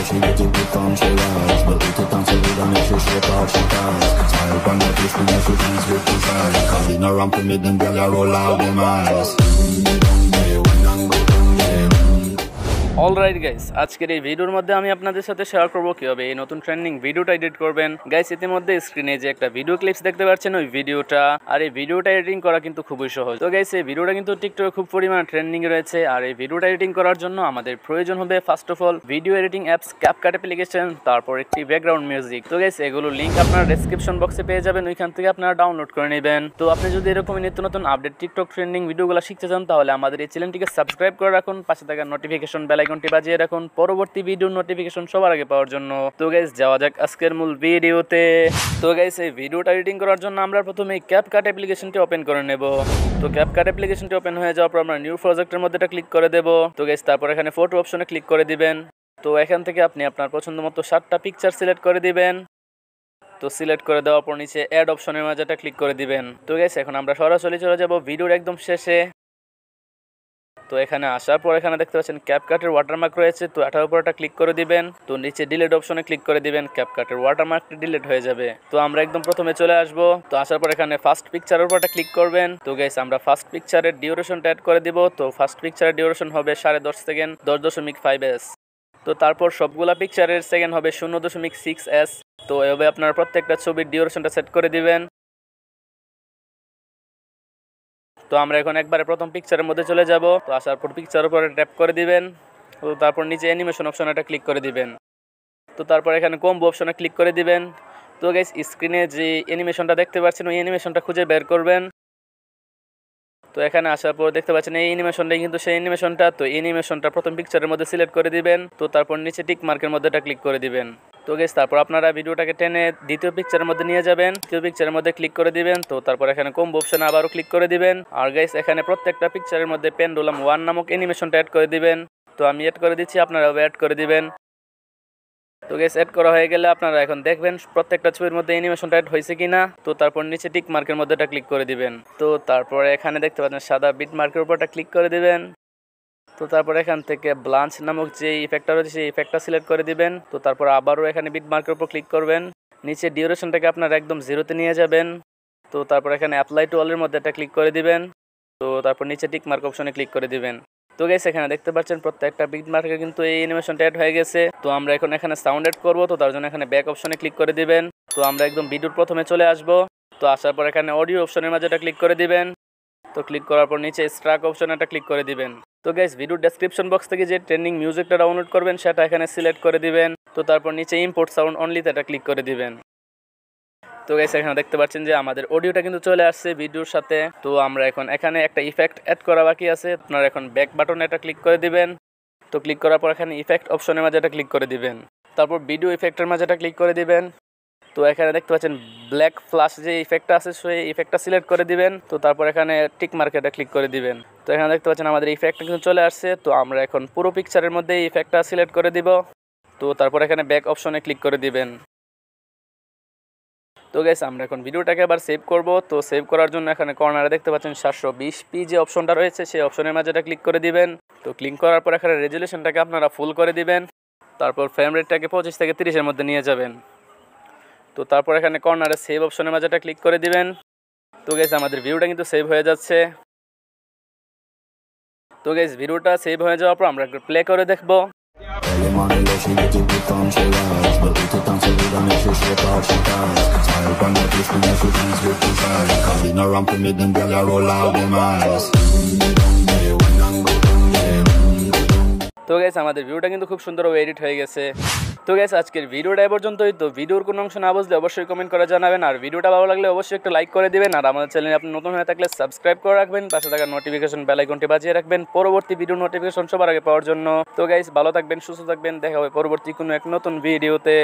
she get it with on she rise. But it it dance with her make she shake out she ties. Smile upon her face when she please with the eyes. Calling her ramp me them girl a roll out them eyes. Alright guys, আজকের এই ভিডিওর মধ্যে আমি আপনাদের সাথে share করব কিভাবে এই নতুন ট্রেন্ডিং ভিডিওটা এডিট করবেন। গাইস, ইতিমধ্যে স্ক্রিনে যে একটা ভিডিও ক্লিপস দেখতে পাচ্ছেন ওই ভিডিওটা, আর এই ভিডিওটা এডিটিং করা কিন্তু খুবই সহজ। তো গাইস, এই ভিডিওটা কিন্তু টিকটকে খুব পরিমাণে ট্রেন্ডিং রয়েছে। আর এই ভিডিওটা এডিটিং করার জন্য আমাদের প্রয়োজন হবে first of all video editing apps, CapCut application, তারপর একটি ব্যাকগ্রাউন্ড মিউজিক। তো গাইস, এগুলো লিংক আপনারা ডেসক্রিপশন বক্সে পেয়ে যাবেন, ওইখান থেকে আপনারা ডাউনলোড করে নেবেন। তো আপনি যদি এরকম নিত্য নতুন আপডেট টিকটক ট্রেন্ডিং ভিডিওগুলো শিখতে চান তাহলে আমাদের এই চ্যানেলটিকে সাবস্ক্রাইব করে রাখুন, পাশে থাকা নোটিফিকেশন বেল আইকনটি বাজিয়ে রাখুন পরবর্তী ভিডিওর নোটিফিকেশন সবার আগে পাওয়ার জন্য। তো গাইস, যাওয়া যাক আজকের মূল ভিডিওতে। তো গাইস, এই ভিডিওটা এডিটিং করার জন্য আমরা প্রথমে ক্যাপকাট অ্যাপ্লিকেশনটি ওপেন করে নেব। তো ক্যাপকাট অ্যাপ্লিকেশনটি ওপেন হয়ে যাওয়ার পর আমরা নিউ প্রজেক্টের মধ্যে এটা ক্লিক করে দেব। তো গাইস, তারপর এখানে ফটো অপশনে ক্লিক করে দিবেন। তো এখান থেকে আপনি আপনার পছন্দ মতো 7টা পিকচার সিলেক্ট করে দিবেন। তো সিলেক্ট করে দেওয়ার পর নিচে অ্যাড অপশনের মাঝে এটা ক্লিক করে দিবেন। তো গাইস, এখন আমরা সরাসরি চলে যাব ভিডিওর একদম শেষে। তো এখানে আসার পর এখানে দেখতে পাচ্ছেন ক্যাপকাটের ওয়াটারমার্ক রয়েছে, তো এটার উপর একটা ক্লিক করে দিবেন। তো নিচে ডিলিট অপশনে ক্লিক করে দিবেন, ক্যাপকাটের ওয়াটারমার্কটি ডিলিট হয়ে যাবে। তো আমরা একদম প্রথমে চলে আসব। তো আসার পর এখানে ফার্স্ট পিকচারের উপর একটা ক্লিক করবেন। তো গাইস, আমরা ফার্স্ট পিকচারের ডিউরেশনটা অ্যাড করে দিব। তো ফার্স্ট পিকচারের ডিউরেশন হবে 10.5 সেকেন্ড, 10.5s। তো তারপর সবগুলা পিকচারের সেকেন্ড হবে 0.6s। তো এভাবে আপনারা প্রত্যেকটা ছবির ডিউরেশনটা সেট করে দিবেন। তো আমরা এখন একবারে প্রথম পিকচারের মধ্যে চলে যাব। তো আসার পর পিকচারের উপরে ট্যাপ করে দিবেন। তো তারপর নিচে অ্যানিমেশন অপশনে একটা ক্লিক করে দিবেন। তো তারপর এখানে কম্বো অপশনে ক্লিক করে দিবেন। তো গাইস, স্ক্রিনে যে অ্যানিমেশনটা দেখতে পাচ্ছেন ওই অ্যানিমেশনটা খুঁজে বের করবেন। তো এখানে আসার পর দেখতে পাচ্ছেন এই অ্যানিমেশনটাই কিন্তু সেই অ্যানিমেশনটা। তো অ্যানিমেশনটা প্রথম পিকচারের মধ্যে সিলেক্ট করে দিবেন। তো তারপর নিচে টিক মার্কের মধ্যে এটা ক্লিক করে দিবেন। তো গাইস, তারপর আপনারা ভিডিওটাকে টেনে দ্বিতীয় পিকচারের মধ্যে নিয়ে যাবেন। দ্বিতীয় পিকচারের মধ্যে ক্লিক করে দিবেন। তো তারপর এখানে কম্বো অপশনে আবারও ক্লিক করে দিবেন। আর গাইস, এখানে প্রত্যেকটা পিকচারের মধ্যে পেন্ডুলাম 1 নামক অ্যানিমেশনটা অ্যাড করে দিবেন। তো আমি অ্যাড করে দিচ্ছি, আপনারাও অ্যাড করে দিবেন। তো গাইস, অ্যাড করা হয়ে গেলে আপনারা এখন দেখবেন প্রত্যেকটা ছবির মধ্যে অ্যানিমেশনটা অ্যাড হয়েছে কিনা। তো তারপর নিচে টিক মার্কের মধ্যে এটা ক্লিক করে দিবেন। তো তারপর এখানে দেখতে পাচ্ছেন সাদা বিট মার্কের উপরটা ক্লিক করে দিবেন। তো তারপর এখান থেকে ব্লাঞ্চ নামক যে ইফেক্টটা রয়েছে সেই ইফেক্টটা সিলেক্ট করে দিবেন। তো তারপর আবারও এখানে বিট মার্কের উপর ক্লিক করবেন। নিচে ডিউরেশনটাকে আপনারা একদম 0-তে নিয়ে যাবেন। তো তারপর এখানে অ্যাপ্লাই টু অলের মধ্যে এটা ক্লিক করে দিবেন। তো তারপর নিচে টিক মার্ক অপশনে ক্লিক করে দিবেন। তো গাইস, এখানে দেখতে পাচ্ছেন প্রত্যেকটা বিট মার্কে কিন্তু এই অ্যানিমেশনটা অ্যাড হয়ে গেছে। তো আমরা এখন এখানে সাউন্ড অ্যাড করব। তো তার জন্য এখানে ব্যাক অপশনে ক্লিক করে দিবেন। তো আমরা একদম ভিডিওর প্রথমে চলে আসব। তো আসার পর এখানে অডিও অপশনের মাঝে এটা ক্লিক করে দিবেন। তো ক্লিক করার পর নিচে স্ট্রাক অপশনে এটা ক্লিক করে দিবেন। তো গাইস, ভিডিও ডেসক্রিপশন বক্স থেকে যে ট্রেন্ডিং মিউজিকটা ডাউনলোড করবেন সেটা এখানে সিলেক্ট করে দিবেন। তো তারপর নিচে ইম্পোর্ট সাউন্ড অনলিতে এটা ক্লিক করে দিবেন। তো গাইস, এখানে দেখতে পাচ্ছেন যে আমাদের অডিওটা কিন্তু চলে আসছে ভিডিওর সাথে। তো আমরা এখন এখানে একটা ইফেক্ট অ্যাড করা বাকি আছে। আপনারা এখন ব্যাক বাটনে এটা ক্লিক করে দিবেন। তো ক্লিক করার পর এখানে ইফেক্ট অপশনের মাঝে এটা ক্লিক করে দিবেন। তারপর ভিডিও ইফেক্টের মাঝে এটা ক্লিক করে দিবেন। তো এখানে দেখতে পাচ্ছেন ব্ল্যাক ফ্ল্যাশ যে ইফেক্টটা আছে সেই ইফেক্টটা সিলেক্ট করে দিবেন। তো তারপর এখানে টিক মার্কে এটা ক্লিক করে দিবেন। তো এখানে দেখতে পাচ্ছেন আমাদের ইফেক্টটা কিন্তু চলে আসছে। তো আমরা এখন পুরো পিকচারের মধ্যে এই ইফেক্টটা সিলেক্ট করে দিব। তো তারপর এখানে ব্যাক অপশনে ক্লিক করে দিবেন। তো গাইস, আমরা এখন ভিডিওটাকে আবার সেভ করব। তো সেভ করার জন্য এখানে কর্নারে দেখতে পাচ্ছেন 720p যে অপশনটা রয়েছে সেই অপশনের মাঝে এটা ক্লিক করে দিবেন। তো ক্লিক করার পর এখানে রেজুলেশনটাকে আপনারা ফুল করে দিবেন। তারপর ফ্রেম রেটটাকে 25 থেকে 30 এর মধ্যে নিয়ে যাবেন। তো তারপর এখানে কর্নারে সেভ অপশনের মাঝে এটা ক্লিক করে দিবেন। তো গাইস, আমাদের ভিডিওটা কিন্তু সেভ হয়ে যাচ্ছে। তো গাইস, ভিডিওটা সেভ হয়ে যাওয়ার পর আমরা একটু প্লে করে দেখব। Early morning love she get it with on she rise. But it it dance with her make she shake out she ties. Smile upon her face when she please with the eyes. Calling her ramp me them girl a roll out them eyes. তো guys, আমাদের ভিডিওটা কিন্তু খুব সুন্দরভাবে edit হয়ে গেছে। তো guys, আজকের ভিডিওটা এ পর্যন্তই। তো ভিডিওর কোনো অংশ না বুঝলে অবশ্যই কমেন্ট করে জানাবেন। আর ভিডিওটা ভালো লাগলে অবশ্যই একটা লাইক করে দিবেন। আর আমাদের চ্যানেলে আপনি নতুন হয়ে থাকলে সাবস্ক্রাইব করে রাখবেন, পাশে থাকা নোটিফিকেশন বেল আইকনটি বাজিয়ে রাখবেন পরবর্তী ভিডিও নোটিফিকেশন সবার আগে পাওয়ার জন্য। তো গাইস, ভালো থাকবেন, সুস্থ থাকবেন, দেখা হবে পরবর্তী কোনো এক নতুন ভিডিওতে।